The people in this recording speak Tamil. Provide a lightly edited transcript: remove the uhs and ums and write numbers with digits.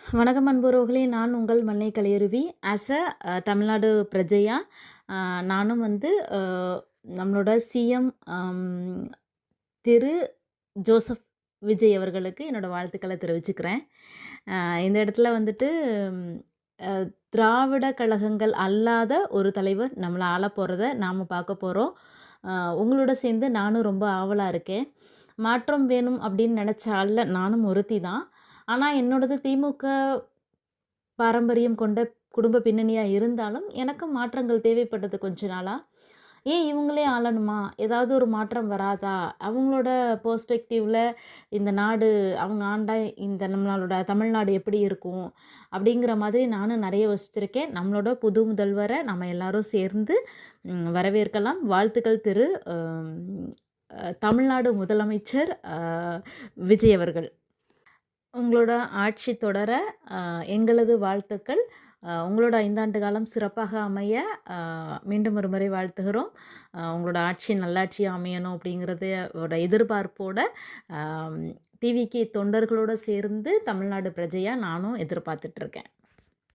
வணக்கம் அன்புறவுகளே! நான் உங்கள் மண்ணை கலையருவி. தமிழ்நாடு பிரஜையா, நானும் வந்து நம்மளோட சிஎம் திரு ஜோசப் விஜய் அவர்களுக்கு என்னோட வாழ்த்துக்கள தெரிவிச்சுக்கிறேன். இந்த இடத்துல வந்துட்டு ம் அ திராவிட கழகங்கள் அல்லாத ஒரு தலைவர் நம்மள ஆளப்போறத நாம பார்க்க போறோம். உங்களோட சேர்ந்து நானும் ரொம்ப ஆவலா இருக்கேன். மாற்றம் வேணும் அப்படின்னு நெனச்ச ஆள்ல நானும் ஒருத்தி தான். ஆனா என்னோடது திமுக பாரம்பரியம் கொண்ட குடும்ப பின்னணியா இருந்தாலும், எனக்கும் மாற்றங்கள் தேவைப்பட்டது கொஞ்ச நாளா. ஏன் இவங்களே ஆளணுமா? ஏதாவது ஒரு மாற்றம் வராதா? அவங்களோட பெர்ஸ்பெக்டிவ்ல இந்த நாடு அவங்க ஆண்டா இந்த நம்மளோட தமிழ்நாடு எப்படி இருக்கும்? அப்படிங்கிற மாதிரி நானும் நெறைய யோசிச்சிருக்கேன். நம்மளோட புது முதல்வர நம்ம எல்லாரும் சேர்ந்து வரவேற்கலாம். வாழ்த்துக்கள் திரு தமிழ்நாடு முதலமைச்சர் விஜய் அவர்கள். உங்களோட ஆட்சி தொடர எங்களது வாழ்த்துக்கள். உங்களோட 5 ஆண்டு காலம் சிறப்பாக அமைய மீண்டும் ஒரு முறை வாழ்த்துகிறோம். உங்களோட ஆட்சி நல்லாட்சியா அமையணும் அப்படிங்கிறது எதிர்பார்ப்போட டிவிகே தொண்டர்களோட சேர்ந்து தமிழ்நாடு பிரஜையா நானும் எதிர்பார்த்துட்ருக்கேன்.